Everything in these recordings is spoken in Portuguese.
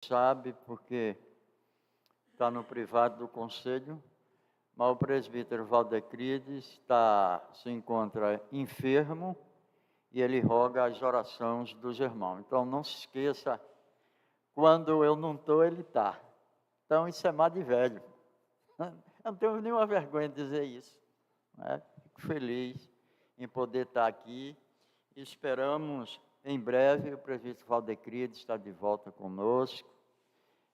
sabe, porque está no privado do conselho, mas o presbítero Valdecrides se encontra enfermo e ele roga as orações dos irmãos. Então, não se esqueça, quando eu não estou, ele está. Então, isso é mar de velho. Eu não tenho nenhuma vergonha de dizer isso. Né? Fico feliz em poder estar aqui. Esperamos, em breve, o presbítero Valdecrides estar de volta conosco.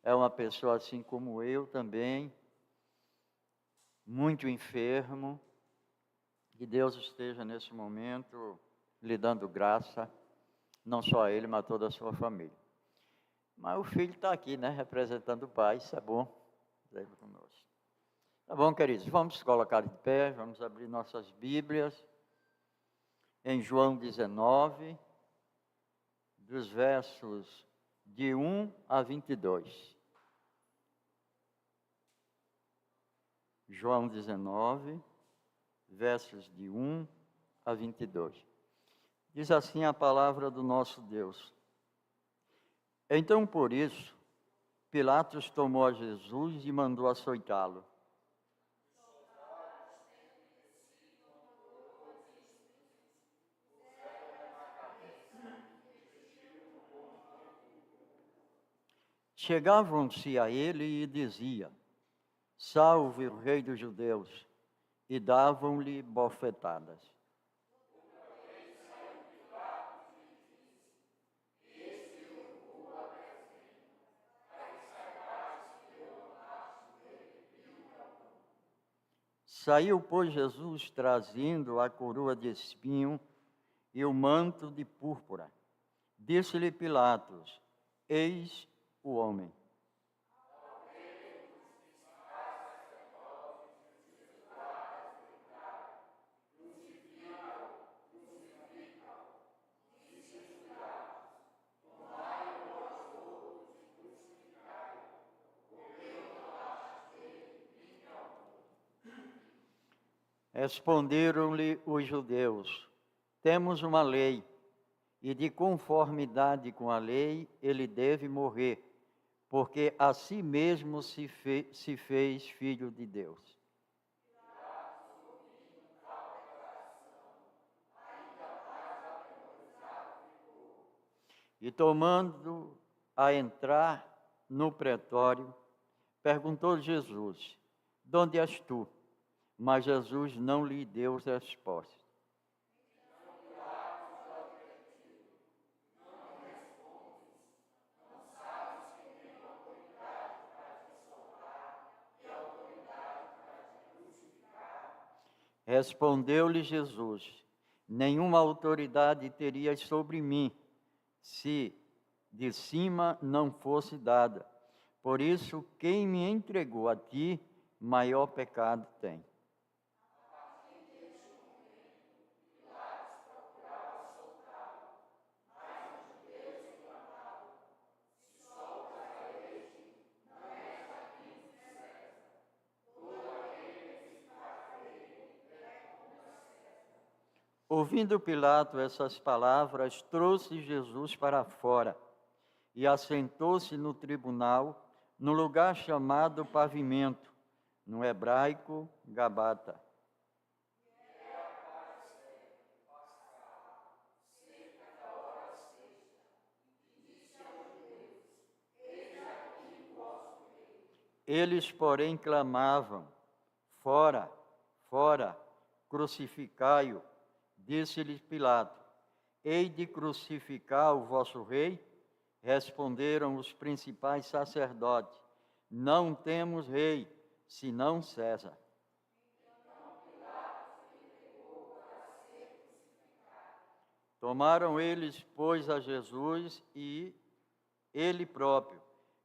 É uma pessoa assim como eu também, muito enfermo. Que Deus esteja nesse momento lhe dando graça, não só a ele, mas a toda a sua família. Mas o filho está aqui, né, representando o pai, isso é bom. Ele conosco. Tá bom, queridos, vamos colocar de pé, vamos abrir nossas Bíblias em João 19, dos versos de 1 a 22. João 19, versos de 1 a 22. Diz assim a palavra do nosso Deus. Então, por isso, Pilatos tomou a Jesus e mandou açoitá-lo. Chegavam-se a ele e dizia: Salve o rei dos judeus, e davam-lhe bofetadas. Saiu, pois, Jesus trazendo a coroa de espinho e o manto de púrpura. Disse-lhe Pilatos: Eis o homem. Responderam-lhe os judeus: Temos uma lei, e de conformidade com a lei ele deve morrer, porque a si mesmo se fez filho de Deus. E tomando a entrar no pretório, perguntou Jesus: De onde és tu? Mas Jesus não lhe deu resposta. Respondeu-lhe Jesus: Nenhuma autoridade terias sobre mim, se de cima não fosse dada. Por isso, quem me entregou a ti, maior pecado tem. Ouvindo Pilato essas palavras, trouxe Jesus para fora e assentou-se no tribunal, no lugar chamado Pavimento, no hebraico, Gabata. Eles, porém, clamavam: Fora, fora, crucificai-o. Disse-lhes Pilato: Hei de crucificar o vosso rei? Responderam os principais sacerdotes: Não temos rei, senão César. Tomaram eles, pois, a Jesus e ele próprio,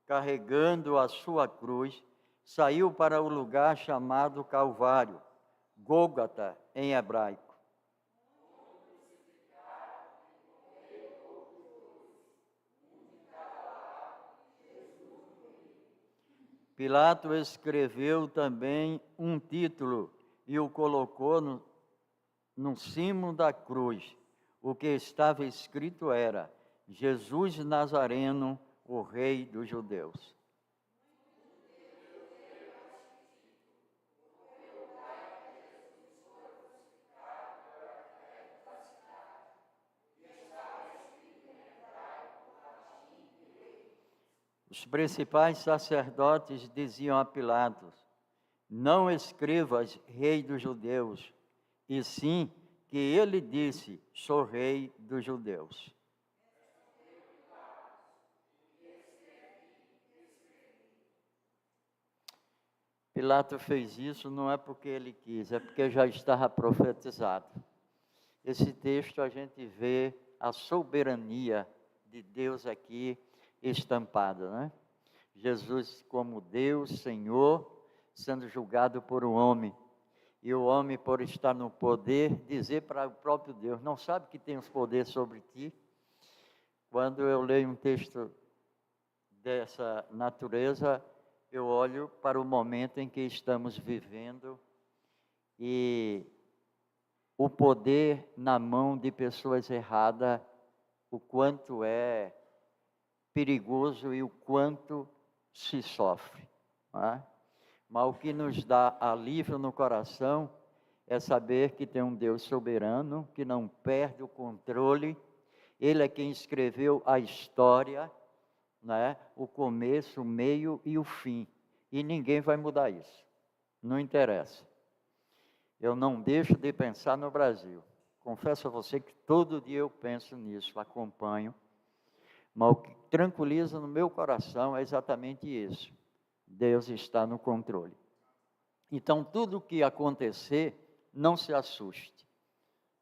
carregando a sua cruz, saiu para o lugar chamado Calvário, Gólgota em hebraico. Pilato escreveu também um título e o colocou no cimo da cruz. O que estava escrito era: Jesus Nazareno, o Rei dos Judeus. Os principais sacerdotes diziam a Pilatos: não escrevas Rei dos Judeus, e sim que ele disse: sou Rei dos Judeus. Pilatos fez isso não é porque ele quis, é porque já estava profetizado. Esse texto a gente vê a soberania de Deus aqui estampada, né? Jesus como Deus, Senhor, sendo julgado por um homem. E o homem, por estar no poder, dizer para o próprio Deus: não sabe que tem os poderes sobre ti? Quando eu leio um texto dessa natureza, eu olho para o momento em que estamos vivendo e o poder na mão de pessoas erradas, o quanto é perigoso e o quanto se sofre. Não é? Mas o que nos dá alívio no coração é saber que tem um Deus soberano, que não perde o controle. Ele é quem escreveu a história, né? O começo, o meio e o fim. E ninguém vai mudar isso. Não interessa. Eu não deixo de pensar no Brasil. Confesso a você que todo dia eu penso nisso, acompanho. Mas o que tranquiliza no meu coração é exatamente isso. Deus está no controle. Então, tudo o que acontecer, não se assuste.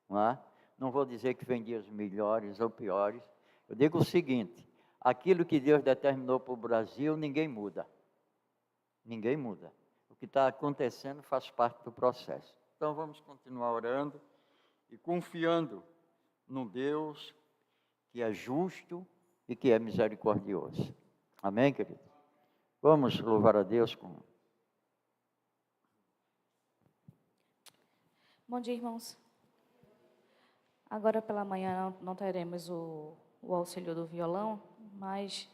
Não é? Não vou dizer que vem dias melhores ou piores. Eu digo o seguinte: aquilo que Deus determinou para o Brasil, ninguém muda. Ninguém muda. O que está acontecendo faz parte do processo. Então, vamos continuar orando e confiando no Deus que é justo e que é misericordioso. Amém, querido? Vamos louvar a Deus com... Bom dia, irmãos. Agora pela manhã não teremos o auxílio do violão, mas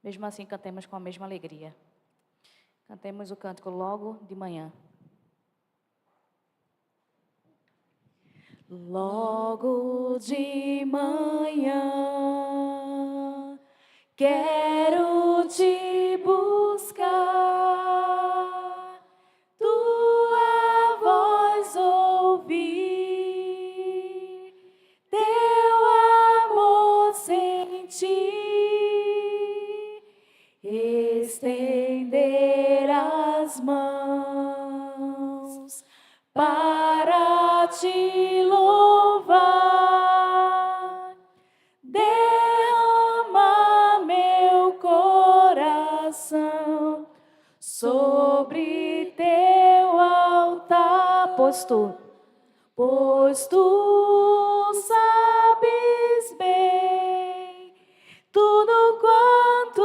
mesmo assim cantemos com a mesma alegria. Cantemos o cântico logo de manhã. Logo de manhã quero te buscar, tua voz ouvir, teu amor sentir, estender as mãos para te louvar, derrama meu coração sobre teu altar, pois tu sabes bem tudo quanto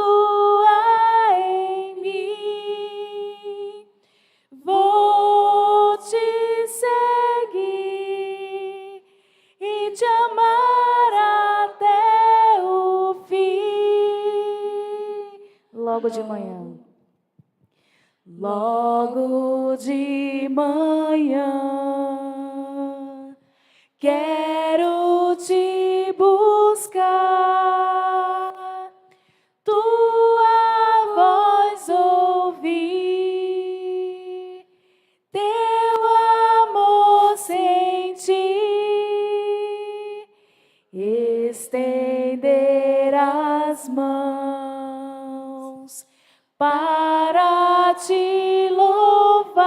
há em mim. Vou te seguir e te amar até o fim. Logo de manhã. Logo de manhã quero te buscar, tua voz ouvir, teu amor sentir, estender as mãos para te louvar,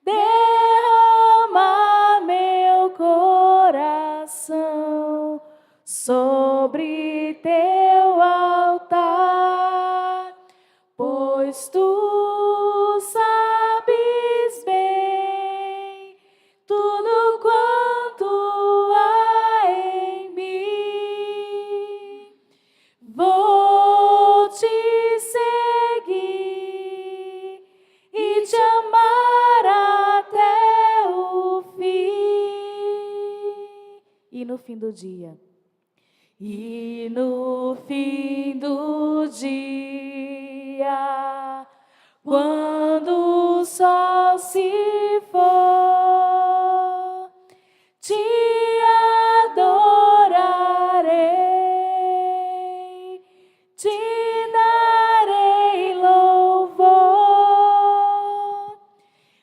derrama meu coração sobre teu altar, pois tu sabes bem tudo quanto há em mim. Vou te seguir e te amar até o fim. E no fim do dia. E no fim do dia, quando o sol se for, te adorarei, te darei louvor,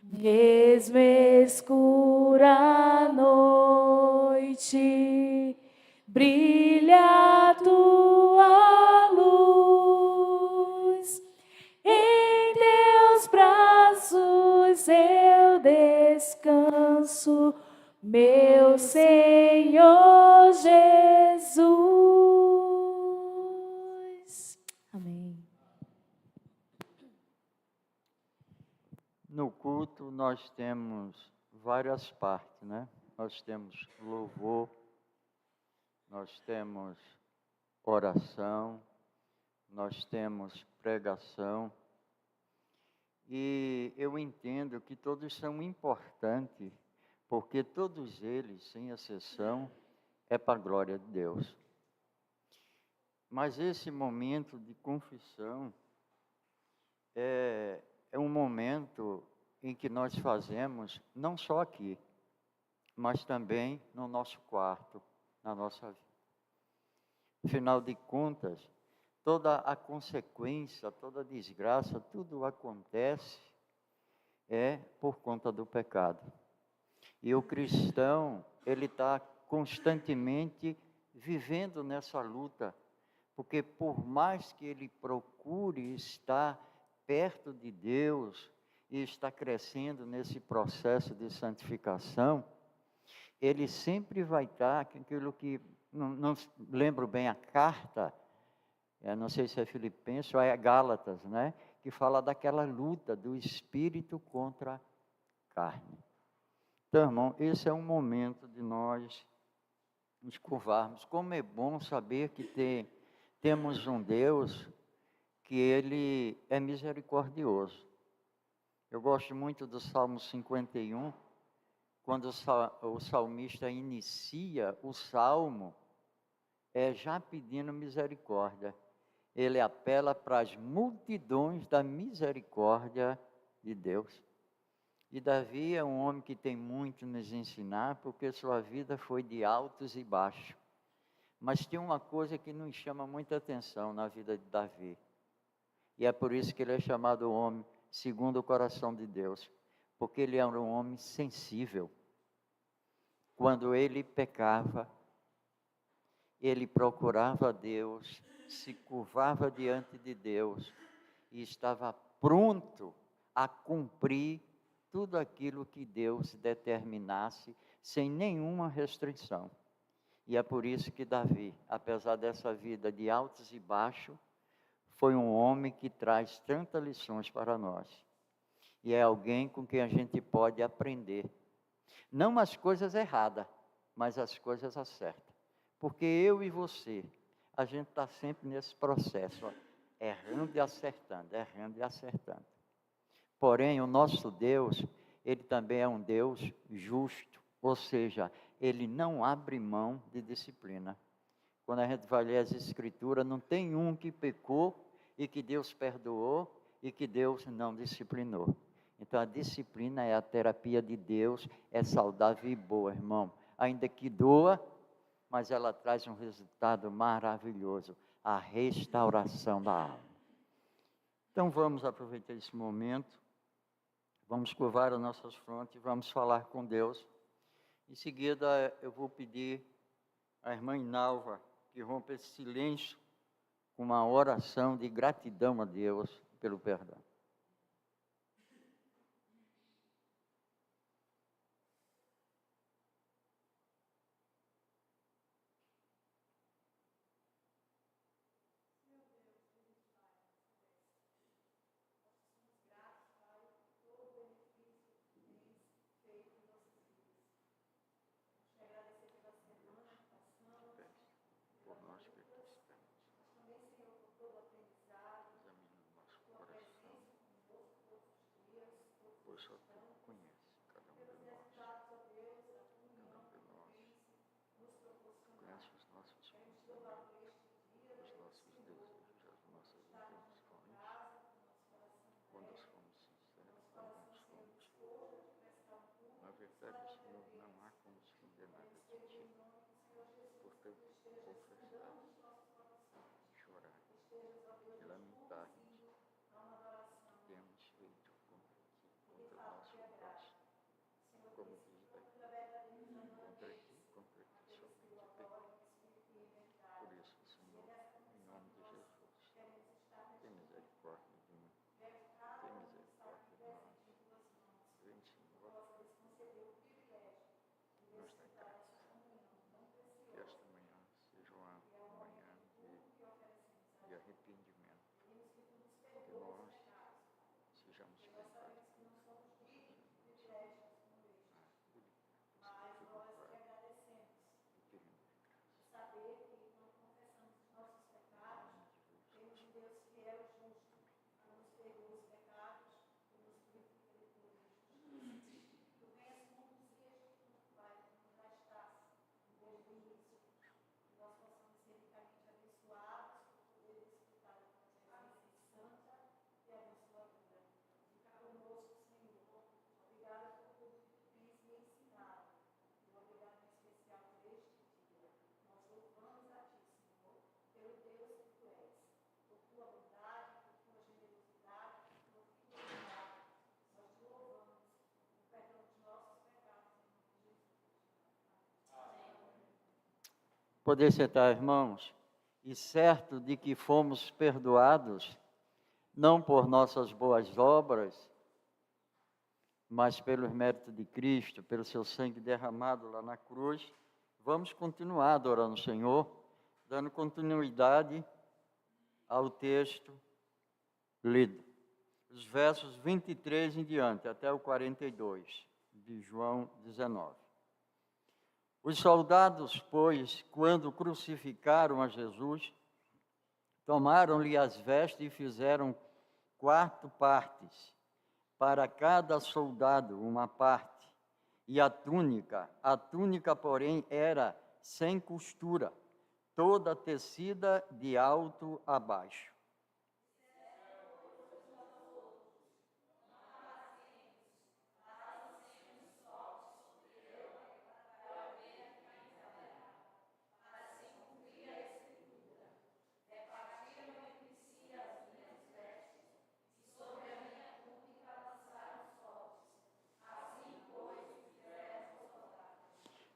mesmo escura a noite, brilha a tua luz, em teus braços eu descanso, meu Senhor Jesus. Amém. No culto nós temos várias partes, né? Nós temos louvor, nós temos oração, nós temos pregação. E eu entendo que todos são importantes, porque todos eles, sem exceção, é para a glória de Deus. Mas esse momento de confissão é um momento em que nós fazemos, não só aqui, mas também no nosso quarto, na nossa vida. Afinal de contas, toda a consequência, toda a desgraça, tudo acontece por conta do pecado. E o cristão, ele está constantemente vivendo nessa luta, porque por mais que ele procure estar perto de Deus e está crescendo nesse processo de santificação, ele sempre vai estar, aquilo que, não lembro bem a carta, não sei se é Filipenses ou é Gálatas, né? Que fala daquela luta do espírito contra a carne. Então, irmão, esse é um momento de nós nos curvarmos. Como é bom saber que temos um Deus que Ele é misericordioso. Eu gosto muito do Salmo 51, quando o salmista inicia o salmo, já pedindo misericórdia. Ele apela para as multidões da misericórdia de Deus. E Davi é um homem que tem muito a nos ensinar, porque sua vida foi de altos e baixos. Mas tem uma coisa que nos chama muita atenção na vida de Davi. E é por isso que ele é chamado homem segundo o coração de Deus. Porque ele era um homem sensível. Quando ele pecava, ele procurava Deus, se curvava diante de Deus e estava pronto a cumprir tudo aquilo que Deus determinasse, sem nenhuma restrição. E é por isso que Davi, apesar dessa vida de altos e baixos, foi um homem que traz tantas lições para nós. E é alguém com quem a gente pode aprender. Não as coisas erradas, mas as coisas certas. Porque eu e você, a gente está sempre nesse processo, errando e acertando, errando e acertando. Porém, o nosso Deus, Ele também é um Deus justo, ou seja, Ele não abre mão de disciplina. Quando a gente vai ler as Escrituras, não tem um que pecou e que Deus perdoou e que Deus não disciplinou. Então, a disciplina é a terapia de Deus, é saudável e boa, irmão. Ainda que doa, mas ela traz um resultado maravilhoso, a restauração da alma. Então, vamos aproveitar esse momento. Vamos curvar as nossas frontes, vamos falar com Deus. Em seguida, eu vou pedir à irmã Inalva que rompa esse silêncio com uma oração de gratidão a Deus pelo perdão. Só tu conhece cada um de nós, conhece os nossos pensamentos, basta confessar, chorar e lamentar-nos. Temos feito contra o nosso próximo, como diz aqui, contra ti somente pequei. Por isso, Senhor, em nome de Jesus, tem misericórdia de mim, tem misericórdia de nós. Vem, Senhor, nos dá graça. Que esta manhã seja uma manhã de arrependimento, que nós sejamos perdoados por Poder sentar, irmãos, e certo de que fomos perdoados, não por nossas boas obras, mas pelos méritos de Cristo, pelo seu sangue derramado lá na cruz, vamos continuar adorando o Senhor, dando continuidade ao texto lido. Os versos 23 em diante, até o 42, de João 19. Os soldados, pois, quando crucificaram a Jesus, tomaram-lhe as vestes e fizeram 4 partes, para cada soldado uma parte, e a túnica, porém, era sem costura, toda tecida de alto a baixo.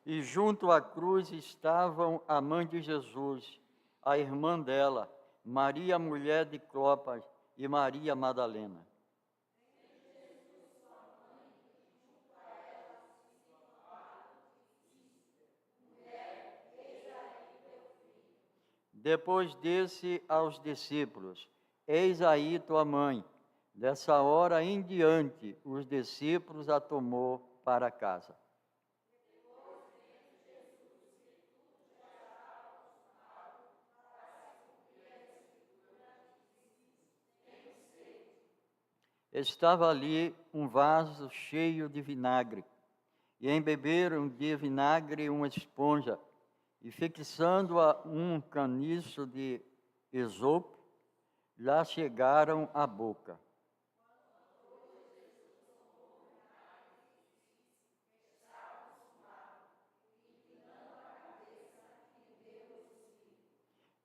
E junto à cruz estavam a mãe de Jesus, a irmã dela, Maria, mulher de Clopas, e Maria Madalena. Depois disse aos discípulos: Eis aí tua mãe. Dessa hora em diante, os discípulos a tomou para casa. Estava ali um vaso cheio de vinagre, e embeberam de vinagre uma esponja, e fixando-a um caniço de esopo, lá chegaram à boca.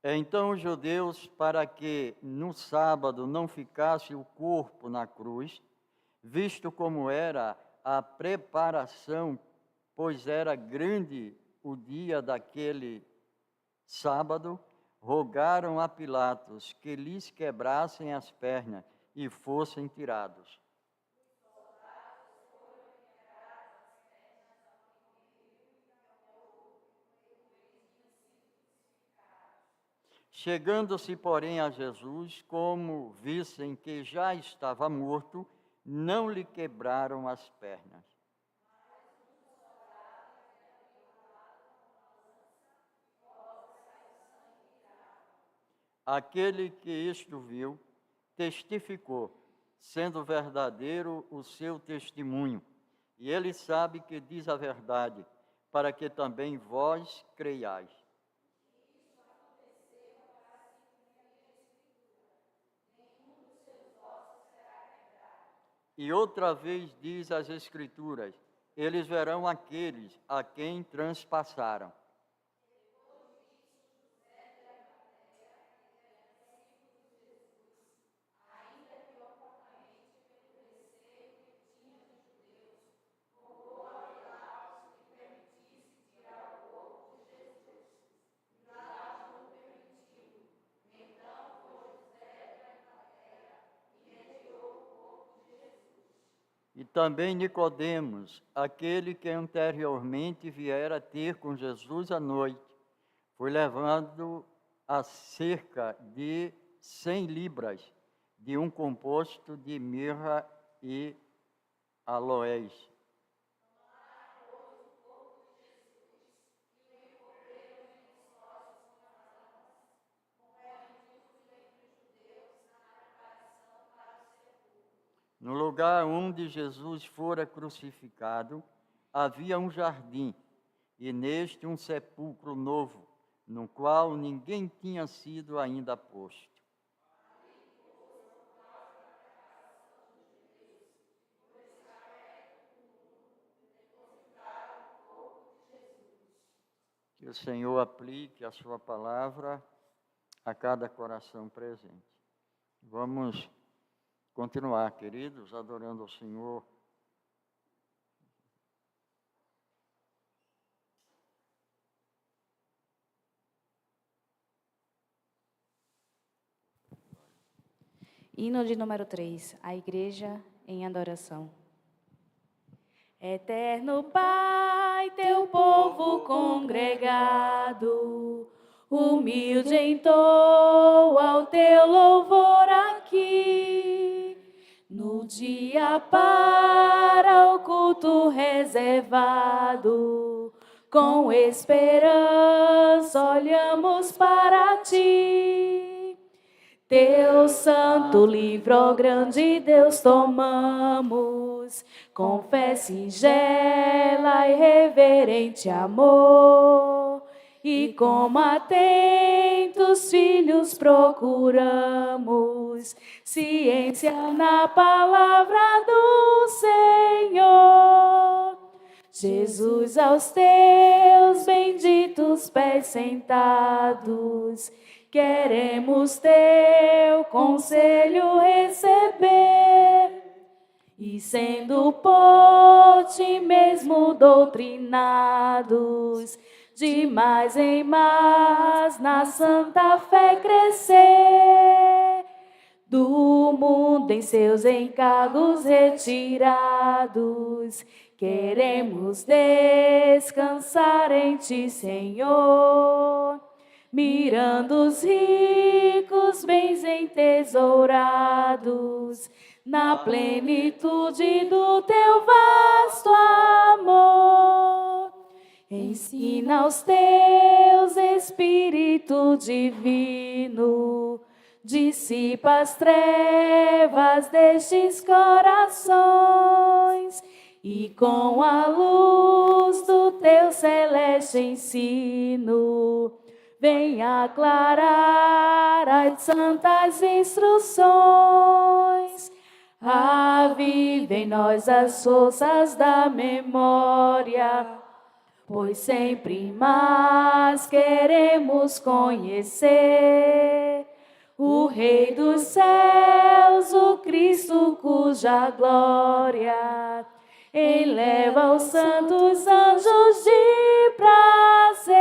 Então os judeus, para que no sábado não ficasse o corpo na cruz, visto como era a preparação, pois era grande o dia daquele sábado, rogaram a Pilatos que lhes quebrassem as pernas e fossem tirados. Chegando-se, porém, a Jesus, como vissem que já estava morto, não lhe quebraram as pernas. Aquele que isto viu, testificou, sendo verdadeiro o seu testemunho. E ele sabe que diz a verdade, para que também vós creiais. E outra vez diz as Escrituras: eles verão aqueles a quem transpassaram. E também Nicodemos, aquele que anteriormente viera ter com Jesus à noite, foi levando a cerca de 100 libras de um composto de mirra e aloés. No lugar onde Jesus fora crucificado, havia um jardim, e neste um sepulcro novo, no qual ninguém tinha sido ainda posto. Que o Senhor aplique a sua palavra a cada coração presente. Vamos continuar, queridos, adorando ao Senhor. Hino de número 3, a igreja em adoração. Eterno Pai, teu povo congregado, humilde entoa ao teu louvor aqui. No dia para o culto reservado, com esperança olhamos para ti. Teu santo livro, ó grande Deus, tomamos, com fé singela e reverente amor, e como atentos filhos procuramos ciência na palavra do Senhor. Jesus, aos teus benditos pés sentados, queremos teu conselho receber, e sendo por ti mesmo doutrinados, de mais em mais na santa fé crescer, do mundo em seus encargos retirados, queremos descansar em ti, Senhor, mirando os ricos bens entesourados na plenitude do teu vasto amor. Ensina aos teus Espírito divino, dissipa as trevas destes corações, e com a luz do teu celeste ensino, vem aclarar as santas instruções. Aviva em nós as forças da memória, pois sempre mais queremos conhecer o Rei dos céus, o Cristo cuja glória eleva os santos anjos de prazer.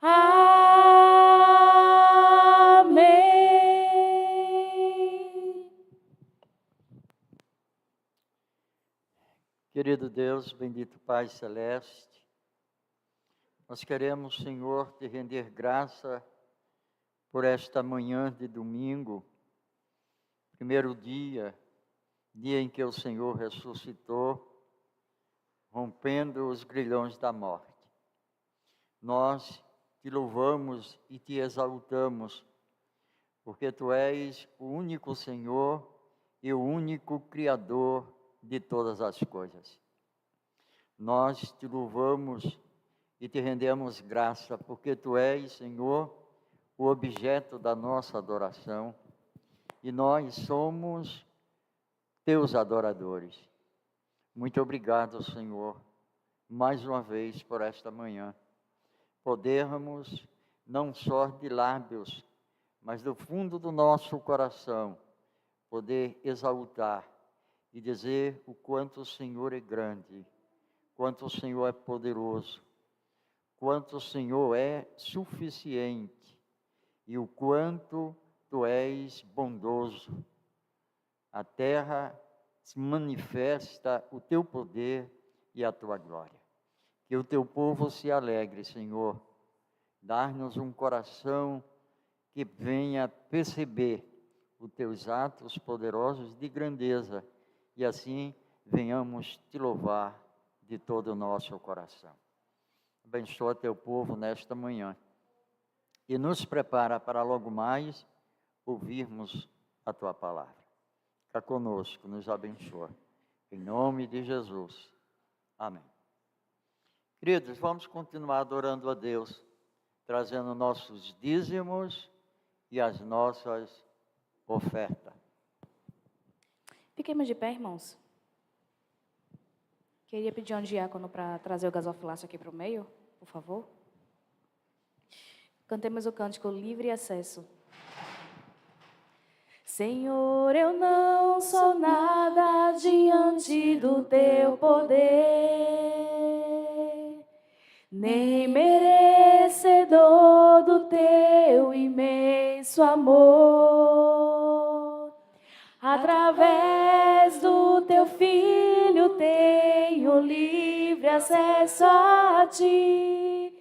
Amém. Querido Deus, bendito Pai Celeste, nós queremos, Senhor, te render graça por esta manhã de domingo, primeiro dia em que o Senhor ressuscitou, rompendo os grilhões da morte. Nós te louvamos e te exaltamos, porque Tu és o único Senhor e o único Criador de todas as coisas. Nós te louvamos e te rendemos graça, porque Tu és, Senhor, o objeto da nossa adoração, e nós somos Teus adoradores. Muito obrigado, Senhor, mais uma vez por esta manhã, podermos, não só de lábios, mas do fundo do nosso coração, poder exaltar e dizer o quanto o Senhor é grande, quanto o Senhor é poderoso, quanto o Senhor é suficiente e o quanto Tu és bondoso. a terra se manifesta o teu poder e a tua glória. Que o teu povo se alegre, Senhor, dar-nos um coração que venha perceber os teus atos poderosos de grandeza e assim venhamos te louvar de todo o nosso coração. Abençoa teu povo nesta manhã e nos prepara para logo mais ouvirmos a tua palavra. Fica conosco, nos abençoa. Em nome de Jesus. Amém. Queridos, vamos continuar adorando a Deus, trazendo nossos dízimos e as nossas ofertas. Fiquemos de pé, irmãos. Queria pedir um diácono para trazer o gasofilácio aqui para o meio, por favor. Cantemos o cântico Livre Acesso. Senhor, eu não sou nada diante do teu poder, nem merecedor do teu imenso amor. Através do teu Filho tenho livre acesso a ti,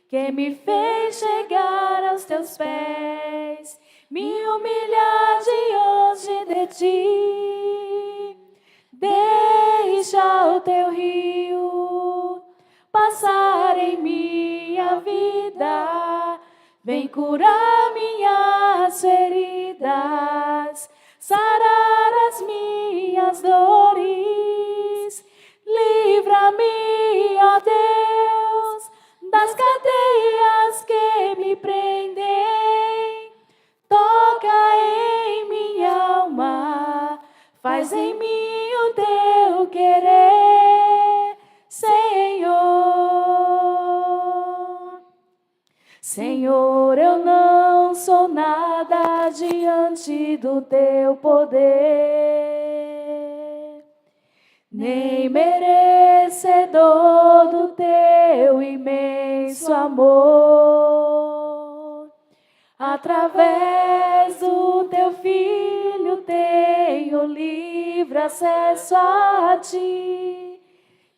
que me fez chegar aos teus pés, me humilhar diante de ti. Deixa o teu rio passar em minha vida, vem curar minhas feridas, sarar as minhas dores. Livra-me, ó Deus, das cadeias que me prendem. Toca em minha alma, faz em mim o teu querer, Senhor. Senhor, eu não sou nada diante do teu poder, nem merecedor do teu imenso amor. Através do teu Filho tenho livre acesso a ti,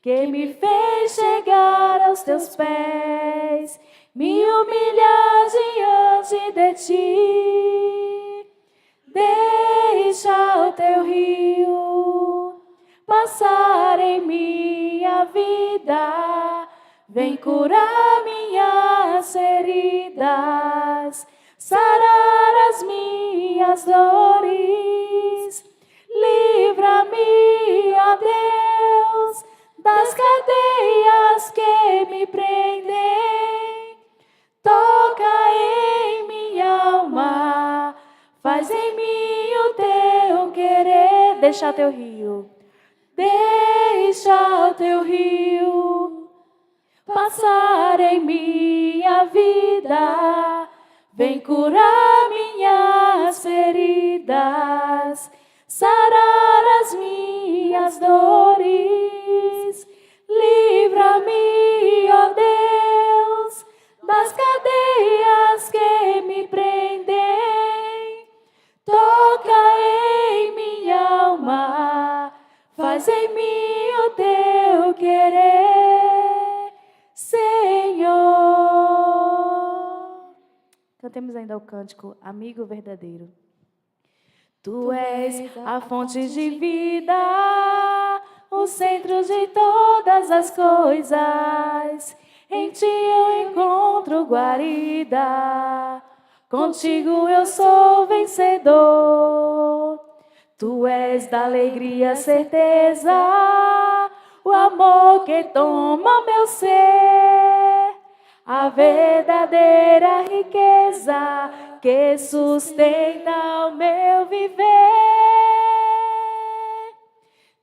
que me fez chegar aos teus pés, me humilhar diante de ti. Deixa o teu rio passar em minha vida, vem curar minhas feridas, sarar as minhas dores. Livra-me, ó Deus, das cadeias que me prendem. Toca em minha alma, faz em mim o teu querer. Deixa teu rio, deixa o teu rio passar em minha vida, vem curar minhas feridas, sarar as minhas dores. Livra-me, ó Deus, das cadeias que me prendem. Toca em minha alma, faz em mim o teu querer, Senhor. Cantemos ainda o cântico Amigo Verdadeiro. Tu és a fonte de vida, o centro de todas as coisas. Em ti eu encontro guarida, contigo eu sou vencedor. Tu és da alegria certeza, o amor que toma meu ser, a verdadeira riqueza que sustenta o meu viver.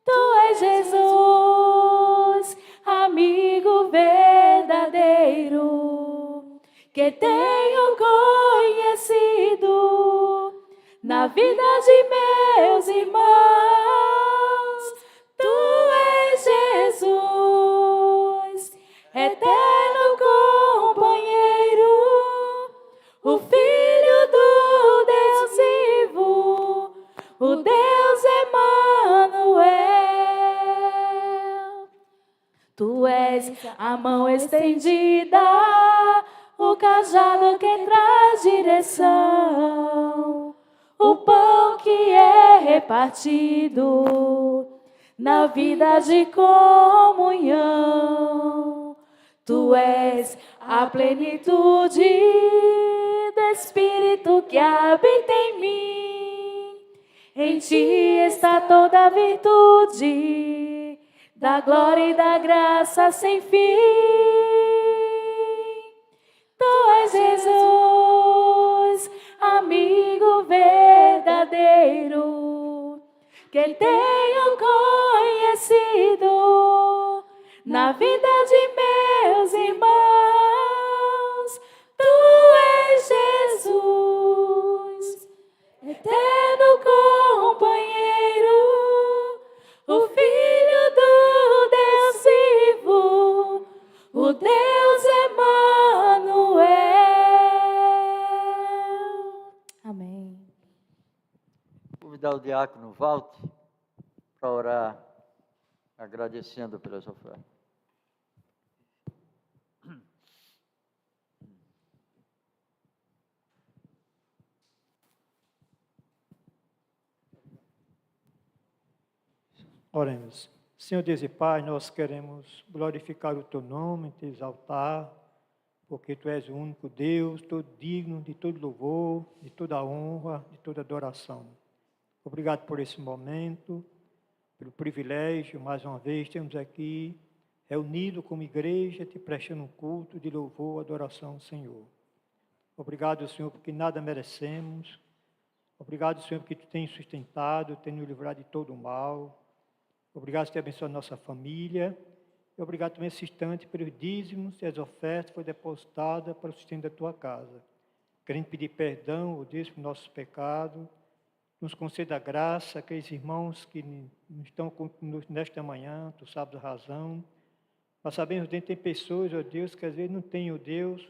Tu és Jesus, amigo verdadeiro, que tenho conhecido na vida de meus irmãos. Tu és Jesus, eterno companheiro, o Filho do Deus vivo, o Deus a mão estendida, o cajado que traz direção, o pão que é repartido na vida de comunhão. Tu és a plenitude do Espírito que habita em mim. Em ti está toda a virtude, da glória e da graça sem fim. Tu és Jesus, amigo verdadeiro, que tenho conhecido na vida de meus irmãos. Tu és Jesus, eterno companheiro, o Filho do Deus vivo, o Deus Emanuel. Amém. Vou convidar o diácono Walter para orar, agradecendo pelas ofertas. Oremos. Senhor Deus e Pai, nós queremos glorificar o Teu nome, Te exaltar, porque Tu és o único Deus, todo digno de todo louvor, de toda honra, de toda adoração. Obrigado por esse momento, pelo privilégio, mais uma vez, temos aqui reunido como igreja, Te prestando um culto de louvor, adoração ao Senhor. Obrigado, Senhor, porque nada merecemos. Obrigado, Senhor, porque Tu tens sustentado, tens nos livrado de todo o mal. Obrigado por ter abençoado a nossa família. E obrigado também esse instante pelos dízimos e as ofertas que foram depositadas para o sustento da Tua casa. Querendo pedir perdão, ó Deus, por nossos pecados. Nos conceda a graça, aqueles irmãos que não estão conosco nesta manhã, Tu sabes a razão. Nós sabemos que tem pessoas, ó Deus, que às vezes não têm, ó Deus,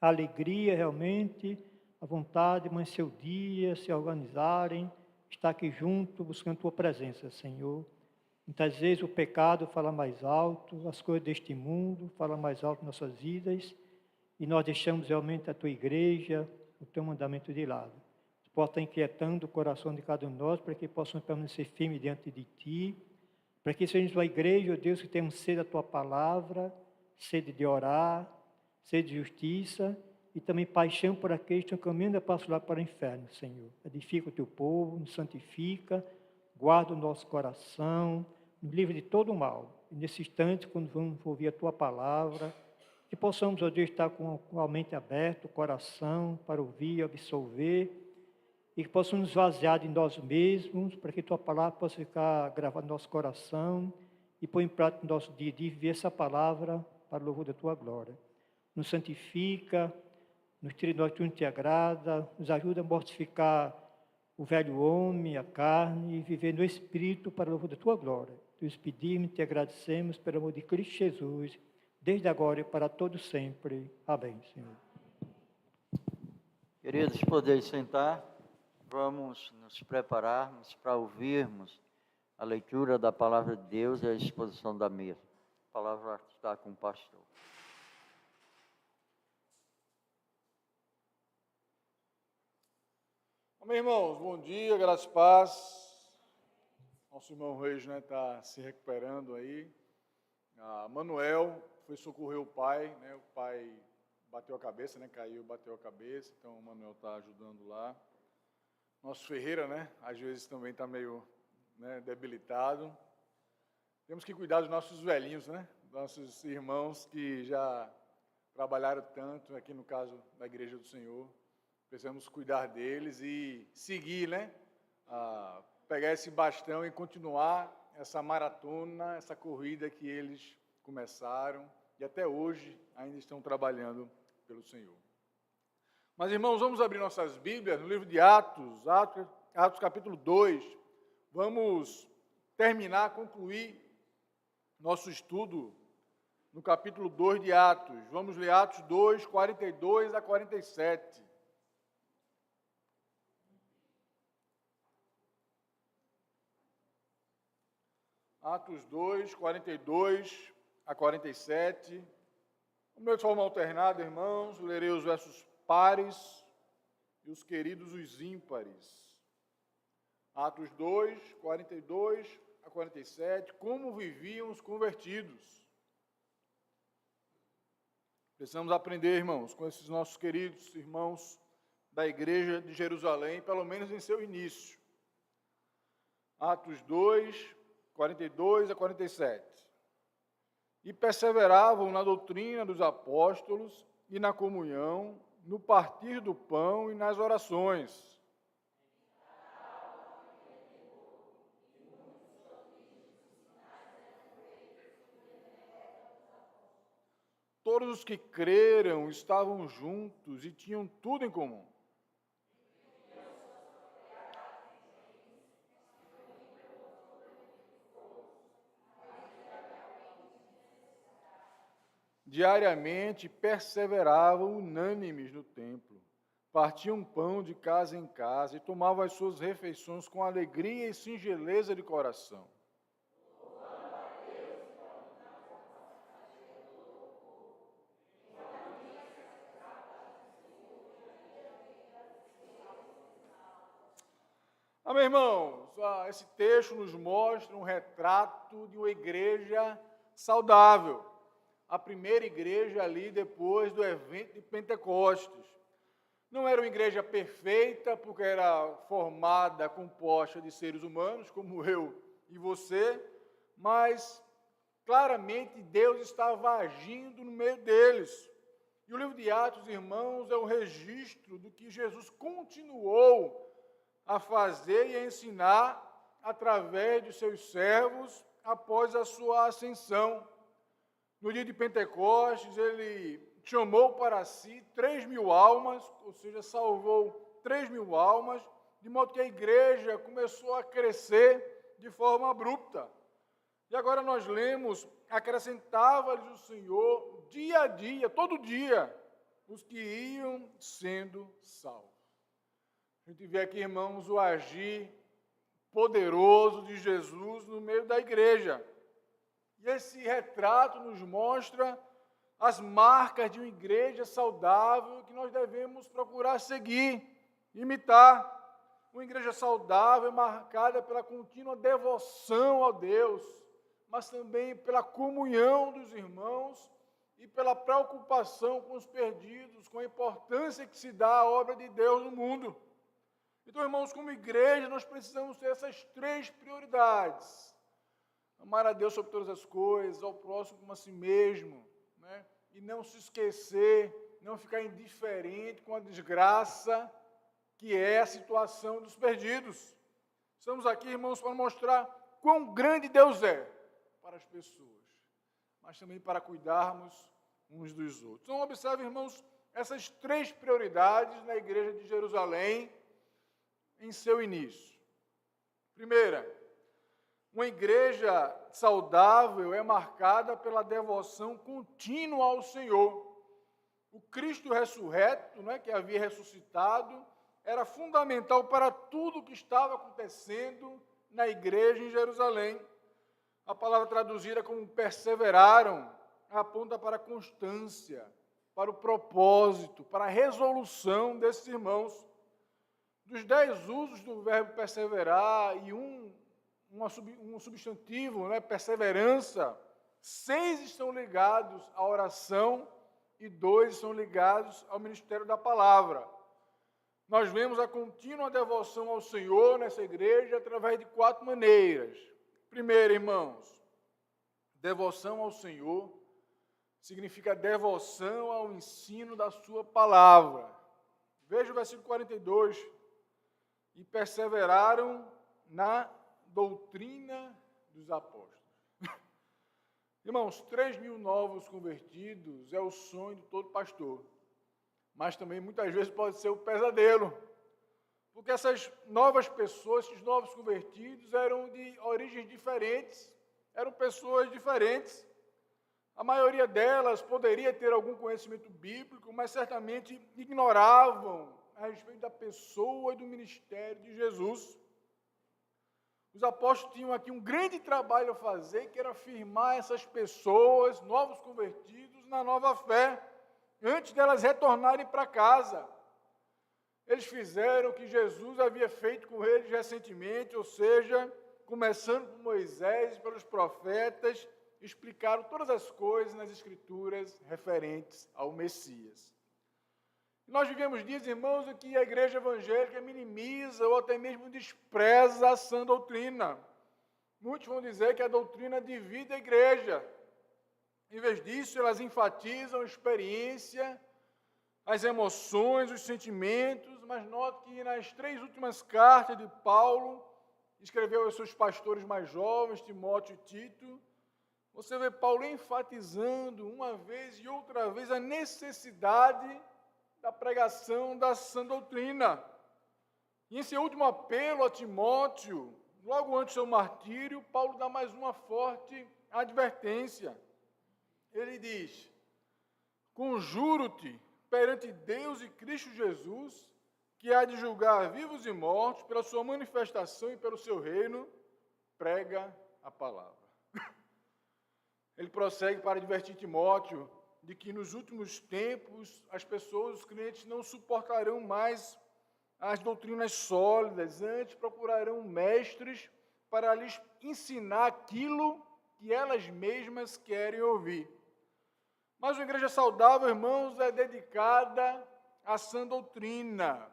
a alegria realmente, a vontade de amanhecer o dia, se organizarem, estar aqui junto, buscando Tua presença, Senhor. Muitas vezes o pecado fala mais alto, as coisas deste mundo falam mais alto em nossas vidas, e nós deixamos realmente a Tua igreja, o Teu mandamento de lado. Pode estar inquietando o coração de cada um de nós, para que possamos permanecer firmes diante de Ti, para que sejamos uma igreja, ó Deus, que tenhamos sede da Tua palavra, sede de orar, sede de justiça, e também paixão por aqueles que estão caminhando para o inferno, Senhor. Edifica o Teu povo, nos santifica, guarda o nosso coração, nos livra de todo o mal. E nesse instante, quando vamos ouvir a Tua palavra, que possamos, ó Deus, estar com a mente aberta, o coração, para ouvir, absolver, e que possamos nos esvaziar de nós mesmos, para que Tua palavra possa ficar gravada no nosso coração, e pôr em prática no nosso dia a dia, viver essa palavra para o louvor da Tua glória. Nos santifica, nos tira de nós tudo que Te agrada, nos ajuda a mortificar o velho homem, a carne, e viver no Espírito para o louvor da Tua glória. Te pedimos e Te agradecemos pelo amor de Cristo Jesus, desde agora e para todo sempre. Amém, Senhor. Queridos, podeis sentar. Vamos nos prepararmos para ouvirmos a leitura da palavra de Deus e a exposição da mesa. A palavra está com o pastor. Amém, irmãos, bom dia, graça e paz. Nosso irmão Reis está se recuperando aí. Manuel foi socorrer o pai, o pai bateu a cabeça, caiu, bateu a cabeça, então o Manuel está ajudando lá. Nosso Ferreira, às vezes também está meio debilitado. Temos que cuidar dos nossos velhinhos, nossos irmãos que já trabalharam tanto, aqui no caso da Igreja do Senhor. Precisamos cuidar deles e seguir, pegar esse bastão e continuar essa maratona, essa corrida que eles começaram e até hoje ainda estão trabalhando pelo Senhor. Mas, irmãos, vamos abrir nossas Bíblias no livro de Atos capítulo 2. Vamos concluir nosso estudo no capítulo 2 de Atos. Vamos ler Atos 2, 42 a 47. Atos 2, 42 a 47. Vamos ler de forma alternada, irmãos. Lerei os versos pares e os queridos os ímpares. Atos 2, 42 a 47. Como viviam os convertidos. Precisamos aprender, irmãos, com esses nossos queridos irmãos da igreja de Jerusalém, pelo menos em seu início. Atos 2, 42 a 47. E perseveravam na doutrina dos apóstolos e na comunhão, no partir do pão e nas orações. Todos os que creram estavam juntos e tinham tudo em comum. Diariamente perseveravam unânimes no templo, partiam pão de casa em casa e tomavam as suas refeições com alegria e singeleza de coração. Amém, irmãos? Esse texto nos mostra um retrato de uma igreja saudável. A primeira igreja ali depois do evento de Pentecostes. Não era uma igreja perfeita, porque era formada, composta de seres humanos, como eu e você, mas claramente Deus estava agindo no meio deles. E o livro de Atos, irmãos, é um registro do que Jesus continuou a fazer e a ensinar através de seus servos após a sua ascensão. No dia de Pentecostes, ele chamou para si 3.000 almas, ou seja, salvou 3.000 almas, de modo que a igreja começou a crescer de forma abrupta. E agora nós lemos, acrescentava-lhes o Senhor, dia a dia, todo dia, os que iam sendo salvos. A gente vê aqui, irmãos, o agir poderoso de Jesus no meio da igreja. E esse retrato nos mostra as marcas de uma igreja saudável que nós devemos procurar seguir, imitar. Uma igreja saudável é marcada pela contínua devoção a Deus, mas também pela comunhão dos irmãos e pela preocupação com os perdidos, com a importância que se dá à obra de Deus no mundo. Então, irmãos, como igreja, nós precisamos ter essas 3 prioridades. Amar a Deus sobre todas as coisas, ao próximo como a si mesmo, né? E não se esquecer, não ficar indiferente com a desgraça que é a situação dos perdidos. Estamos aqui, irmãos, para mostrar quão grande Deus é para as pessoas, mas também para cuidarmos uns dos outros. Então, observe, irmãos, essas 3 prioridades na igreja de Jerusalém, em seu início. Primeira, uma igreja saudável é marcada pela devoção contínua ao Senhor. O Cristo ressurreto, né, que havia ressuscitado, era fundamental para tudo o que estava acontecendo na igreja em Jerusalém. A palavra traduzida como perseveraram aponta para a constância, para o propósito, para a resolução desses irmãos. Dos 10 usos do verbo perseverar e um substantivo, né, perseverança, 6 estão ligados à oração e 2 estão ligados ao ministério da palavra. Nós vemos a contínua devoção ao Senhor nessa igreja através de 4 maneiras. Primeiro, irmãos, devoção ao Senhor significa devoção ao ensino da sua palavra. Veja o versículo 42. E perseveraram na doutrina dos apóstolos. Irmãos, 3.000 novos convertidos é o sonho de todo pastor, mas também muitas vezes pode ser o pesadelo, porque essas novas pessoas, esses novos convertidos eram de origens diferentes, eram pessoas diferentes. A maioria delas poderia ter algum conhecimento bíblico, mas certamente ignoravam a respeito da pessoa e do ministério de Jesus. Os apóstolos tinham aqui um grande trabalho a fazer, que era firmar essas pessoas, novos convertidos, na nova fé, antes delas retornarem para casa. Eles fizeram o que Jesus havia feito com eles recentemente, ou seja, começando por Moisés e pelos profetas, explicaram todas as coisas nas Escrituras referentes ao Messias. Nós vivemos dias, irmãos, em que a igreja evangélica minimiza ou até mesmo despreza a sã doutrina. Muitos vão dizer que a doutrina divide a igreja. Em vez disso, elas enfatizam a experiência, as emoções, os sentimentos, mas note que nas 3 últimas cartas de Paulo, escreveu aos seus pastores mais jovens, Timóteo e Tito, você vê Paulo enfatizando uma vez e outra vez a necessidade da pregação da sã doutrina. E em seu último apelo a Timóteo, logo antes do seu martírio, Paulo dá mais uma forte advertência. Ele diz: conjuro-te perante Deus e Cristo Jesus, que há de julgar vivos e mortos, pela sua manifestação e pelo seu reino, prega a palavra. Ele prossegue para advertir Timóteo de que nos últimos tempos as pessoas, os crentes, não suportarão mais as doutrinas sólidas, antes procurarão mestres para lhes ensinar aquilo que elas mesmas querem ouvir. Mas uma igreja saudável, irmãos, é dedicada à sã doutrina,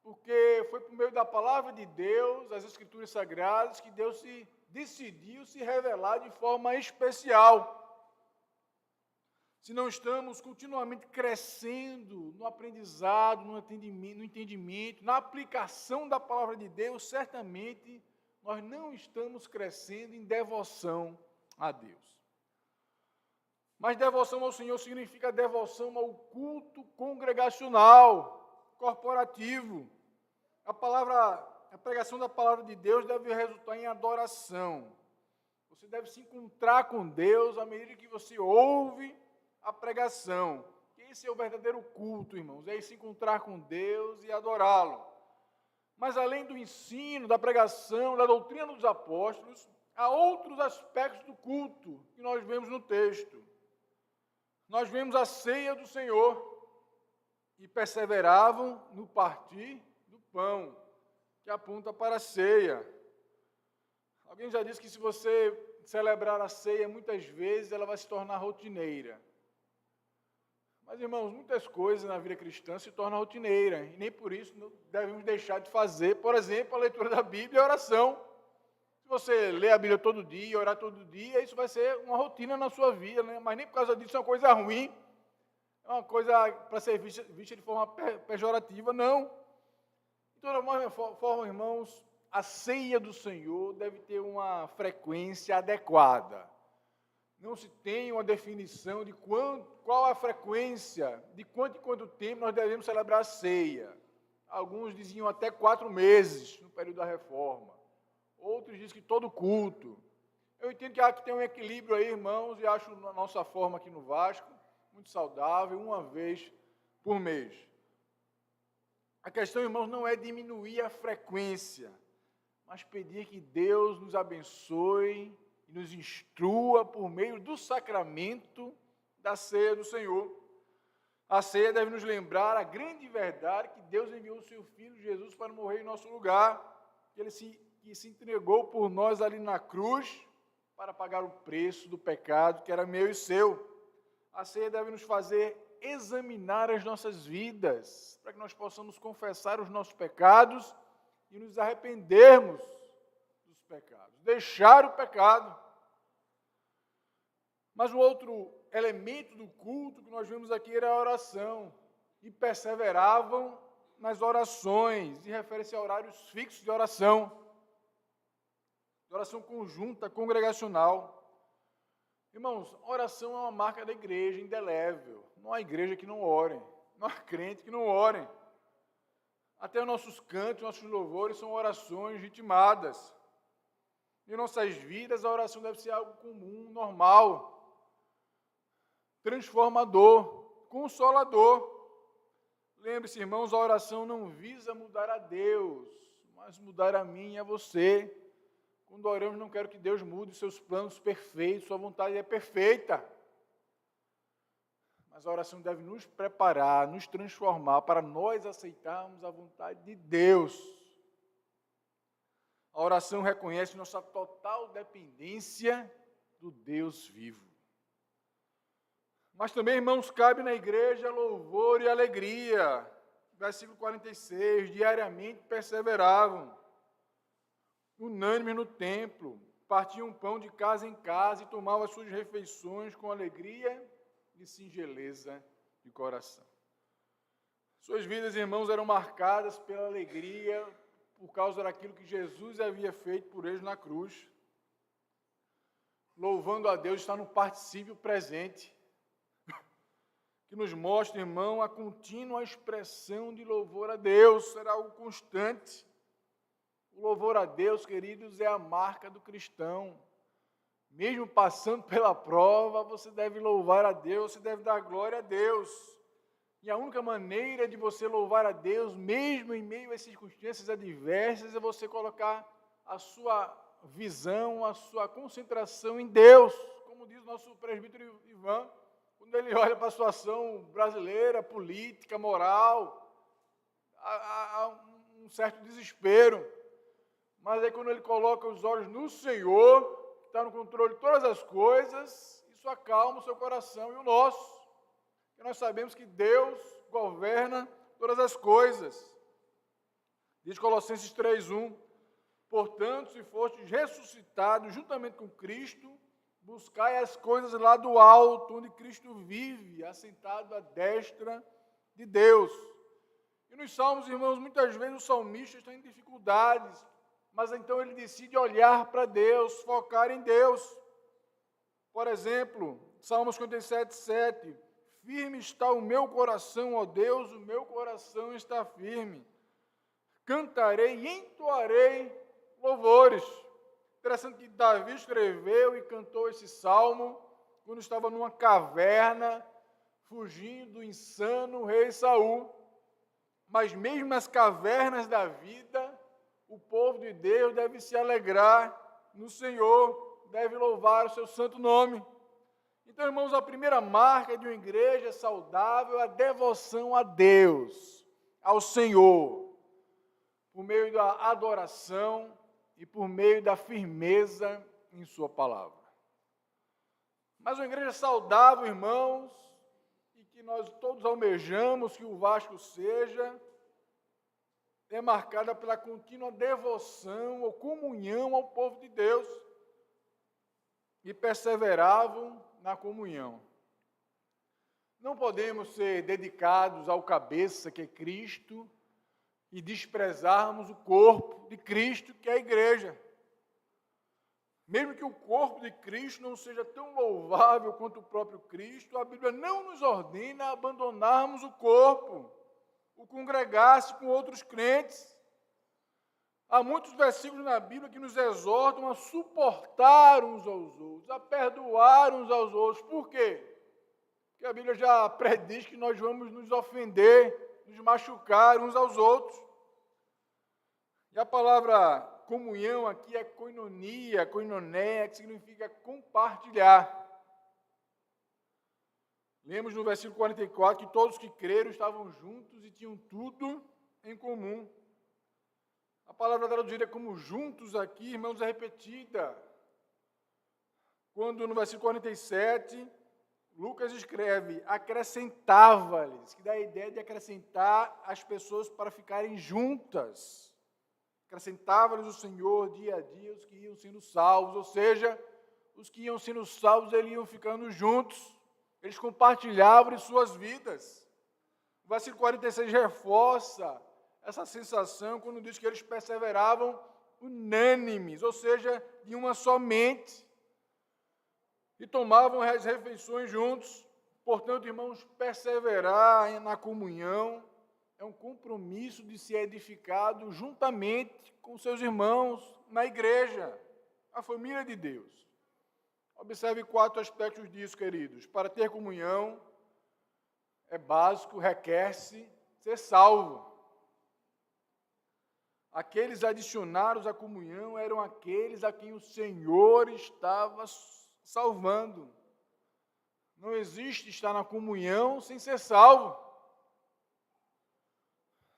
porque foi por meio da palavra de Deus, as Escrituras Sagradas, que Deus decidiu se revelar de forma especial. Se não estamos continuamente crescendo no aprendizado, no entendimento, na aplicação da palavra de Deus, certamente nós não estamos crescendo em devoção a Deus. Mas devoção ao Senhor significa devoção ao culto congregacional, corporativo. A pregação da palavra de Deus deve resultar em adoração. Você deve se encontrar com Deus à medida que você ouve a pregação. Esse é o verdadeiro culto, irmãos, é se encontrar com Deus e adorá-lo. Mas além do ensino, da pregação, da doutrina dos apóstolos, há outros aspectos do culto que nós vemos no texto. Nós vemos a ceia do Senhor e perseveravam no partir do pão, que aponta para a ceia. Alguém já disse que se você celebrar a ceia, muitas vezes ela vai se tornar rotineira. Mas, irmãos, muitas coisas na vida cristã se tornam rotineira, e nem por isso devemos deixar de fazer, por exemplo, a leitura da Bíblia e a oração. Se você ler a Bíblia todo dia, orar todo dia, isso vai ser uma rotina na sua vida, né? Mas nem por causa disso é uma coisa ruim, é uma coisa para ser vista de forma pejorativa, não. De toda forma, irmãos, a ceia do Senhor deve ter uma frequência adequada. Não se tem uma definição de qual a frequência, de quanto em quanto tempo nós devemos celebrar a ceia. Alguns diziam até 4 meses, no período da reforma. Outros dizem que todo culto. Eu entendo que há que ter um equilíbrio aí, irmãos, e acho a nossa forma aqui no Vasco muito saudável, uma vez por mês. A questão, irmãos, não é diminuir a frequência, mas pedir que Deus nos abençoe e nos instrua por meio do sacramento da ceia do Senhor. A ceia deve nos lembrar a grande verdade que Deus enviou o seu Filho Jesus para morrer em nosso lugar, que ele se entregou por nós ali na cruz para pagar o preço do pecado que era meu e seu. A ceia deve nos fazer examinar as nossas vidas, para que nós possamos confessar os nossos pecados e nos arrependermos dos pecados, deixar o pecado. Mas o outro elemento do culto que nós vemos aqui era a oração, e perseveravam nas orações, e refere-se a horários fixos de oração conjunta, congregacional. Irmãos, oração é uma marca da igreja, indelével. Não há igreja que não ore, não há crente que não ore. Até os nossos cantos, nossos louvores são orações ritmadas. Em nossas vidas, a oração deve ser algo comum, normal, transformador, consolador. Lembre-se, irmãos, a oração não visa mudar a Deus, mas mudar a mim e a você. Quando oramos, não quero que Deus mude os seus planos perfeitos, sua vontade é perfeita. Mas a oração deve nos preparar, nos transformar para nós aceitarmos a vontade de Deus. A oração reconhece nossa total dependência do Deus vivo. Mas também, irmãos, cabe na igreja louvor e alegria. Versículo 46, diariamente perseveravam, unânimes no templo, partiam pão de casa em casa e tomavam as suas refeições com alegria e singeleza de coração. Suas vidas, irmãos, eram marcadas pela alegria por causa daquilo que Jesus havia feito por eles na cruz. Louvando a Deus está no particípio presente, que nos mostra, irmão, a contínua expressão de louvor a Deus, será algo constante. O louvor a Deus, queridos, é a marca do cristão. Mesmo passando pela prova, você deve louvar a Deus, você deve dar glória a Deus. E a única maneira de você louvar a Deus, mesmo em meio às circunstâncias adversas, é você colocar a sua visão, a sua concentração em Deus. Como diz o nosso presbítero Ivan, quando ele olha para a situação brasileira, política, moral, há um certo desespero. Mas aí quando ele coloca os olhos no Senhor, que está no controle de todas as coisas, isso acalma o seu coração e o nosso. Porque nós sabemos que Deus governa todas as coisas. Diz Colossenses 3:1, portanto, se fostes ressuscitados juntamente com Cristo, buscai as coisas lá do alto, onde Cristo vive, assentado à destra de Deus. E nos salmos, irmãos, muitas vezes o salmista está em dificuldades, mas então ele decide olhar para Deus, focar em Deus. Por exemplo, Salmos 57:7, firme está o meu coração, ó Deus, o meu coração está firme. Cantarei e entoarei louvores. Interessante que Davi escreveu e cantou esse salmo quando estava numa caverna, fugindo do insano rei Saul. Mas mesmo nas cavernas da vida, o povo de Deus deve se alegrar no Senhor, deve louvar o seu santo nome. Então, irmãos, a primeira marca de uma igreja saudável é a devoção a Deus, ao Senhor, por meio da adoração e por meio da firmeza em sua palavra. Mas uma igreja saudável, irmãos, e que nós todos almejamos que o Vasco seja, é marcada pela contínua devoção ou comunhão ao povo de Deus e perseveravam na comunhão. Não podemos ser dedicados ao cabeça, que é Cristo, e desprezarmos o corpo de Cristo, que é a igreja. Mesmo que o corpo de Cristo não seja tão louvável quanto o próprio Cristo, a Bíblia não nos ordena abandonarmos o corpo, o congregar-se com outros crentes. Há muitos versículos na Bíblia que nos exortam a suportar uns aos outros, a perdoar uns aos outros. Por quê? Porque a Bíblia já prediz que nós vamos nos ofender, nos machucar uns aos outros. E a palavra comunhão aqui é koinonia, koinoné, que significa compartilhar. Lemos no versículo 44 que todos que creram estavam juntos e tinham tudo em comum. A palavra traduzida como juntos aqui, irmãos, é repetida. Quando no versículo 47, Lucas escreve, acrescentava-lhes, que dá a ideia de acrescentar as pessoas para ficarem juntas. Acrescentava-lhes o Senhor dia a dia os que iam sendo salvos, ou seja, os que iam sendo salvos, eles iam ficando juntos, eles compartilhavam de suas vidas. O versículo 46 reforça essa sensação quando diz que eles perseveravam unânimes, ou seja, de uma só mente, e tomavam as refeições juntos. Portanto, irmãos, perseverar na comunhão é um compromisso de ser edificado juntamente com seus irmãos na igreja, a família de Deus. Observe 4 aspectos disso, queridos. Para ter comunhão, é básico, requer-se ser salvo. Aqueles adicionados à comunhão eram aqueles a quem o Senhor estava salvando. Não existe estar na comunhão sem ser salvo.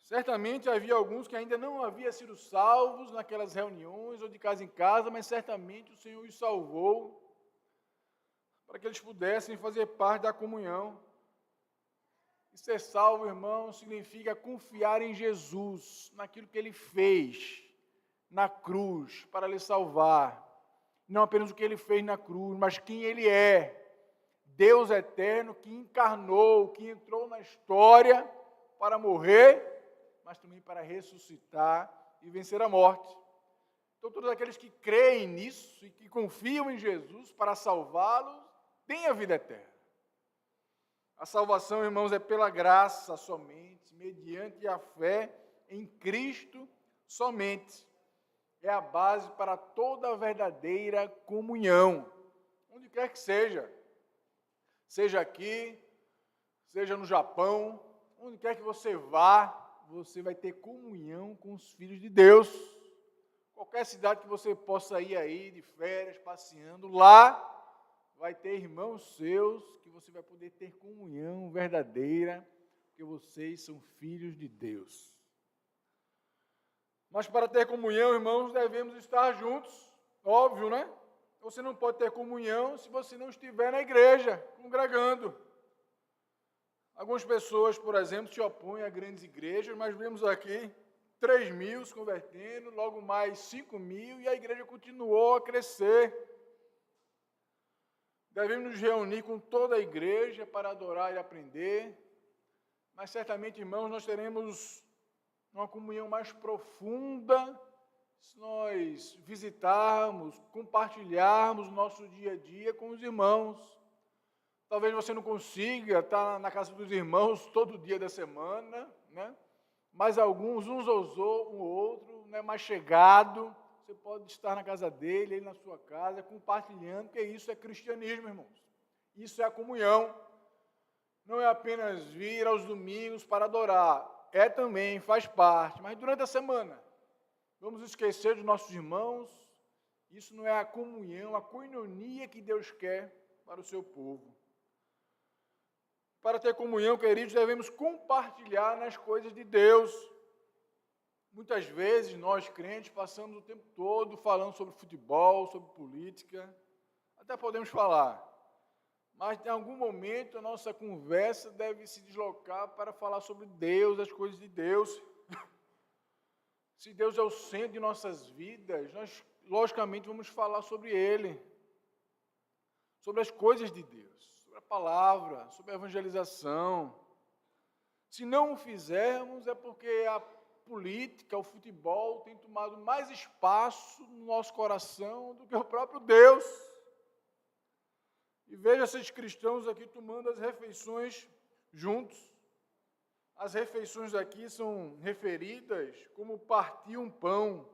Certamente havia alguns que ainda não haviam sido salvos naquelas reuniões ou de casa em casa, mas certamente o Senhor os salvou para que eles pudessem fazer parte da comunhão. E ser salvo, irmão, significa confiar em Jesus, naquilo que Ele fez na cruz para lhe salvar. Não apenas o que Ele fez na cruz, mas quem Ele é. Deus eterno que encarnou, que entrou na história para morrer, mas também para ressuscitar e vencer a morte. Então, todos aqueles que creem nisso e que confiam em Jesus para salvá-los, têm a vida eterna. A salvação, irmãos, é pela graça somente, mediante a fé em Cristo somente. É a base para toda a verdadeira comunhão, onde quer que seja. Seja aqui, seja no Japão, onde quer que você vá, você vai ter comunhão com os filhos de Deus. Qualquer cidade que você possa ir aí de férias, passeando, lá vai ter irmãos seus que você vai poder ter comunhão verdadeira, porque vocês são filhos de Deus. Mas para ter comunhão, irmãos, devemos estar juntos, óbvio, né? Você não pode ter comunhão se você não estiver na igreja, congregando. Algumas pessoas, por exemplo, se opõem a grandes igrejas, mas vemos aqui 3.000 se convertendo, logo mais 5.000, e a igreja continuou a crescer. Devemos nos reunir com toda a igreja para adorar e aprender, mas certamente, irmãos, nós teremos uma comunhão mais profunda se nós visitarmos, compartilharmos o nosso dia a dia com os irmãos. Talvez você não consiga estar na casa dos irmãos todo dia da semana, né? Mas alguns, um outro, né, mais chegado, você pode estar na casa dele, ele na sua casa, compartilhando, porque isso é cristianismo, irmãos. Isso é a comunhão. Não é apenas vir aos domingos para adorar, é também, faz parte, mas durante a semana, vamos esquecer dos nossos irmãos. Isso não é a comunhão, a koinonia que Deus quer para o seu povo. Para ter comunhão, queridos, devemos compartilhar nas coisas de Deus. Muitas vezes, nós crentes passamos o tempo todo falando sobre futebol, sobre política, até podemos falar, mas em algum momento a nossa conversa deve se deslocar para falar sobre Deus, as coisas de Deus. Se Deus é o centro de nossas vidas, nós, logicamente, vamos falar sobre Ele, sobre as coisas de Deus, sobre a palavra, sobre a evangelização. Se não o fizermos, é porque a política, o futebol, tem tomado mais espaço no nosso coração do que o próprio Deus. E veja esses cristãos aqui tomando as refeições juntos. As refeições aqui são referidas como partir um pão,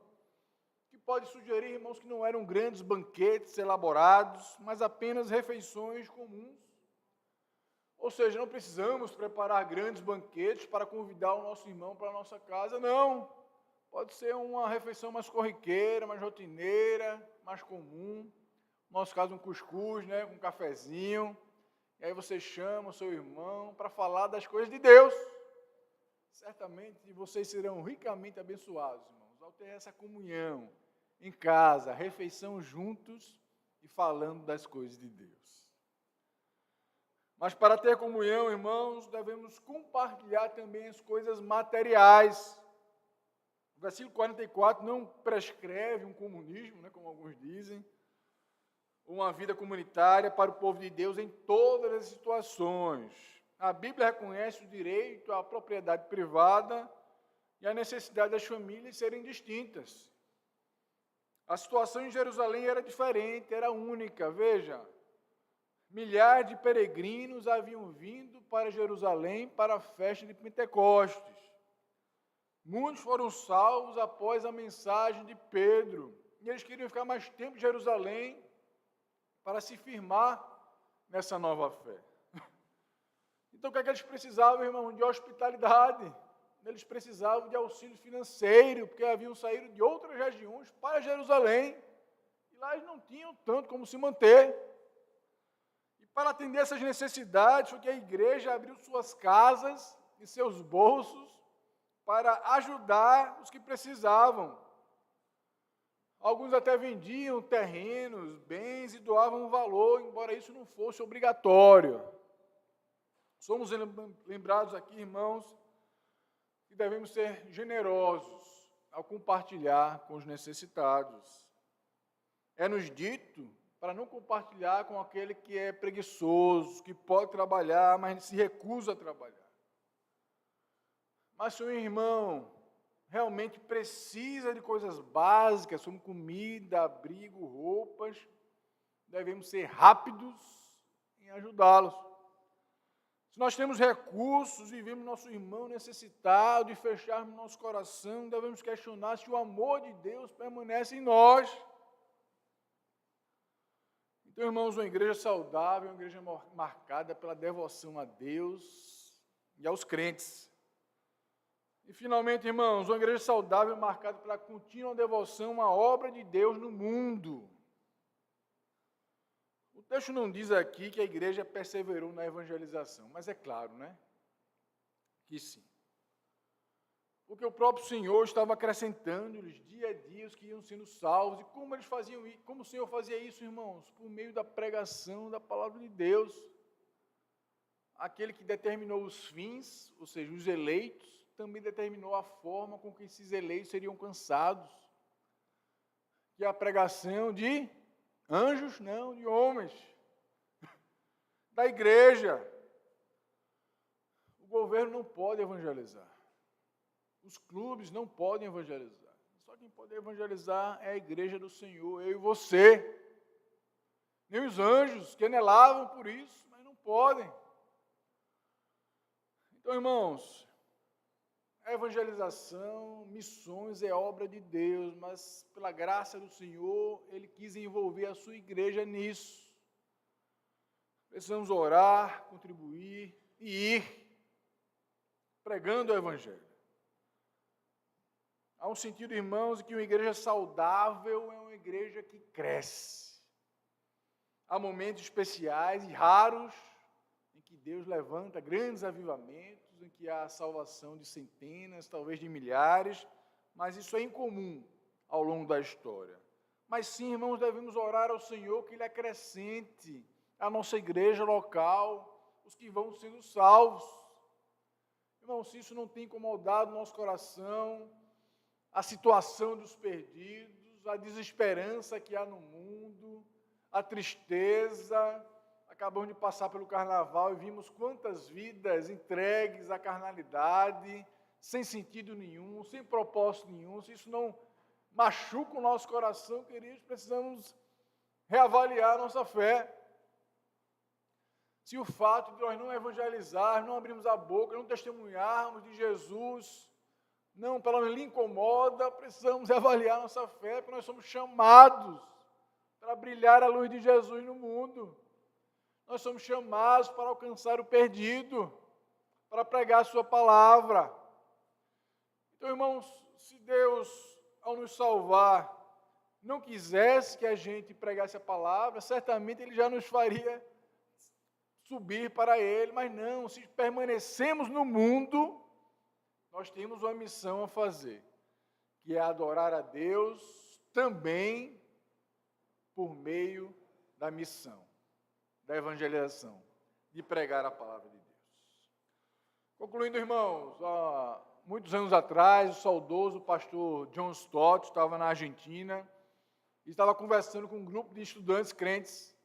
que pode sugerir, irmãos, que não eram grandes banquetes elaborados, mas apenas refeições comuns. Ou seja, não precisamos preparar grandes banquetes para convidar o nosso irmão para a nossa casa, não. Pode ser uma refeição mais corriqueira, mais rotineira, mais comum. No nosso caso, um cuscuz, né, com um cafezinho. E aí você chama o seu irmão para falar das coisas de Deus. Certamente vocês serão ricamente abençoados, irmãos, ao ter essa comunhão em casa, refeição juntos e falando das coisas de Deus. Mas para ter comunhão, irmãos, devemos compartilhar também as coisas materiais. O versículo 44 não prescreve um comunismo, né, como alguns dizem, uma vida comunitária para o povo de Deus em todas as situações. A Bíblia reconhece o direito à propriedade privada e a necessidade das famílias serem distintas. A situação em Jerusalém era diferente, era única. Veja, milhares de peregrinos haviam vindo para Jerusalém para a festa de Pentecostes. Muitos foram salvos após a mensagem de Pedro. E eles queriam ficar mais tempo em Jerusalém para se firmar nessa nova fé. Então, o que é que eles precisavam, irmão? De hospitalidade. eles precisavam de auxílio financeiro, porque haviam saído de outras regiões para Jerusalém, e lá eles não tinham tanto como se manter. E para atender essas necessidades, foi que a igreja abriu suas casas e seus bolsos para ajudar os que precisavam. Alguns até vendiam terrenos, bens e doavam um valor, embora isso não fosse obrigatório. Somos lembrados aqui, irmãos, que devemos ser generosos ao compartilhar com os necessitados. É-nos dito para não compartilhar com aquele que é preguiçoso, que pode trabalhar, mas se recusa a trabalhar. Mas se um irmão realmente precisa de coisas básicas, como comida, abrigo, roupas, devemos ser rápidos em ajudá-los. Se nós temos recursos e vemos nosso irmão necessitado e fecharmos nosso coração, devemos questionar se o amor de Deus permanece em nós. Então, irmãos, uma igreja saudável é uma igreja marcada pela devoção a Deus e aos crentes. E, finalmente, irmãos, uma igreja saudável é marcada pela contínua devoção à obra de Deus no mundo. O texto não diz aqui que a igreja perseverou na evangelização, mas é claro, né? Que sim. Porque o próprio Senhor estava acrescentando-lhes dia a dia os que iam sendo salvos. E como eles faziam isso? Como o Senhor fazia isso, irmãos? Por meio da pregação da palavra de Deus. Aquele que determinou os fins, ou seja, os eleitos, também determinou a forma com que esses eleitos seriam alcançados. Que é a pregação de anjos, não, de homens. Da igreja. O governo não pode evangelizar. Os clubes não podem evangelizar. Só quem pode evangelizar é a igreja do Senhor, eu e você. Nem os anjos, que anelavam por isso, mas não podem. Então, irmãos, a evangelização, missões é obra de Deus, mas pela graça do Senhor, Ele quis envolver a sua igreja nisso. Precisamos orar, contribuir e ir pregando o Evangelho. Há um sentido, irmãos, de que uma igreja saudável é uma igreja que cresce. Há momentos especiais e raros em que Deus levanta grandes avivamentos, em que há a salvação de centenas, talvez de milhares, mas isso é incomum ao longo da história. Mas sim, irmãos, devemos orar ao Senhor que Ele acrescente a nossa igreja local, os que vão sendo salvos. Irmãos, se isso não tem incomodado o nosso coração, a situação dos perdidos, a desesperança que há no mundo, a tristeza. Acabamos de passar pelo carnaval e vimos quantas vidas entregues à carnalidade, sem sentido nenhum, sem propósito nenhum. Se isso não machuca o nosso coração, queridos, precisamos reavaliar a nossa fé. Se o fato de nós não evangelizarmos, não abrirmos a boca, não testemunharmos de Jesus, não, pelo menos lhe incomoda, precisamos avaliar nossa fé, porque nós somos chamados para brilhar a luz de Jesus no mundo. Nós somos chamados para alcançar o perdido, para pregar a sua palavra. Então, irmãos, se Deus, ao nos salvar, não quisesse que a gente pregasse a palavra, certamente Ele já nos faria subir para Ele, mas não, se permanecemos no mundo, nós temos uma missão a fazer, que é adorar a Deus também por meio da missão, da evangelização, de pregar a palavra de Deus. Concluindo, irmãos, há muitos anos atrás, o saudoso pastor John Stott estava na Argentina e estava conversando com um grupo de estudantes crentes.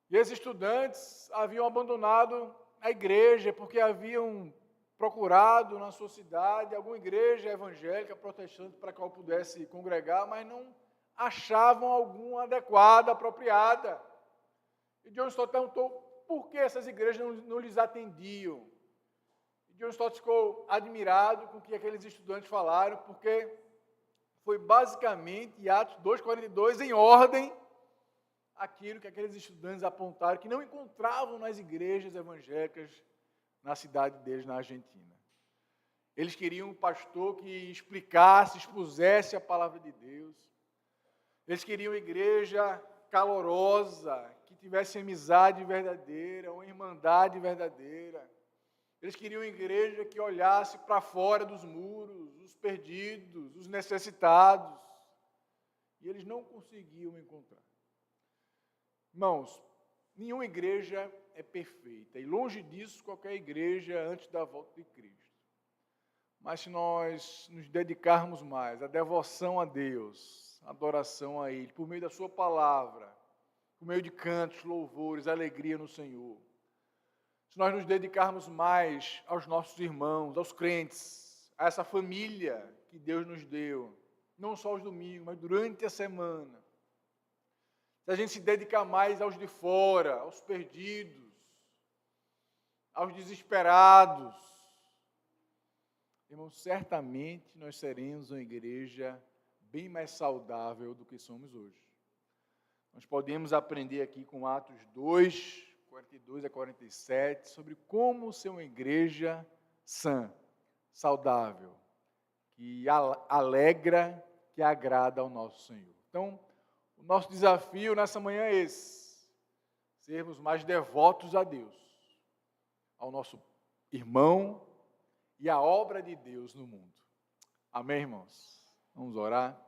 E esses estudantes haviam abandonado a igreja porque haviam procurado na sua cidade alguma igreja evangélica protestante para a qual pudesse congregar, mas não achavam alguma adequada, apropriada. E John Stott perguntou por que essas igrejas não lhes atendiam. E John Stott ficou admirado com o que aqueles estudantes falaram, porque foi basicamente Atos 2:42 em ordem aquilo que aqueles estudantes apontaram que não encontravam nas igrejas evangélicas na cidade deles, na Argentina. Eles queriam um pastor que explicasse, expusesse a palavra de Deus. Eles queriam uma igreja calorosa, que tivesse amizade verdadeira, uma irmandade verdadeira. Eles queriam uma igreja que olhasse para fora dos muros, os perdidos, os necessitados. E eles não conseguiam encontrar. Irmãos, nenhuma igreja é perfeita. E longe disso, qualquer igreja antes da volta de Cristo. Mas se nós nos dedicarmos mais à devoção a Deus, à adoração a Ele, por meio da Sua palavra, por meio de cantos, louvores, alegria no Senhor, se nós nos dedicarmos mais aos nossos irmãos, aos crentes, a essa família que Deus nos deu, não só aos domingos, mas durante a semana, se a gente se dedicar mais aos de fora, aos perdidos, aos desesperados, irmãos, certamente nós seremos uma igreja bem mais saudável do que somos hoje. Nós podemos aprender aqui com Atos 2, 42 a 47, sobre como ser uma igreja sã, saudável, que alegra, que agrada ao nosso Senhor. Então, o nosso desafio nessa manhã é esse: sermos mais devotos a Deus, ao nosso irmão e à obra de Deus no mundo. Amém, irmãos? Vamos orar.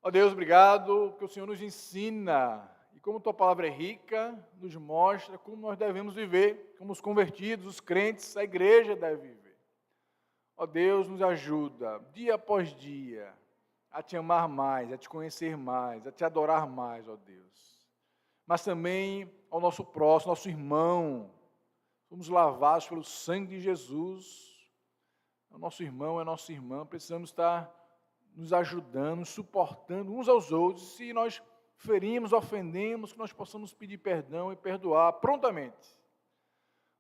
Ó Deus, obrigado, porque o Senhor nos ensina, e como Tua palavra é rica, nos mostra como nós devemos viver, como os convertidos, os crentes, a igreja deve viver. Ó Deus, nos ajuda, dia após dia, a Te amar mais, a Te conhecer mais, a Te adorar mais, ó Deus. Mas também ao nosso próximo, nosso irmão. Somos lavados pelo sangue de Jesus. É nosso irmão, é nossa irmã. Precisamos estar nos ajudando, nos suportando uns aos outros. Se nós ferimos, ofendemos, que nós possamos pedir perdão e perdoar prontamente.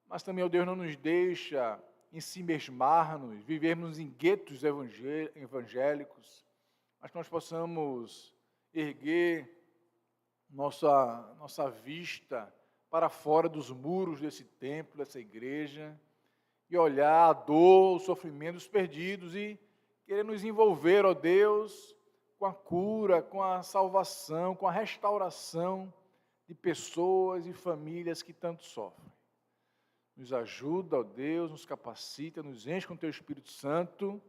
Mas também, ó Deus, não nos deixa ensimesmar-nos, vivermos em guetos evangélicos, mas que nós possamos erguer nossa vista para fora dos muros desse templo, dessa igreja, e olhar a dor, o sofrimento dos perdidos e querer nos envolver, ó Deus, com a cura, com a salvação, com a restauração de pessoas e famílias que tanto sofrem. Nos ajuda, ó Deus, nos capacita, nos enche com Teu Espírito Santo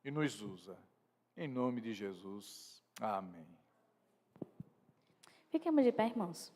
e nos usa. Em nome de Jesus. Amém. Fiquemos de pé, irmãos.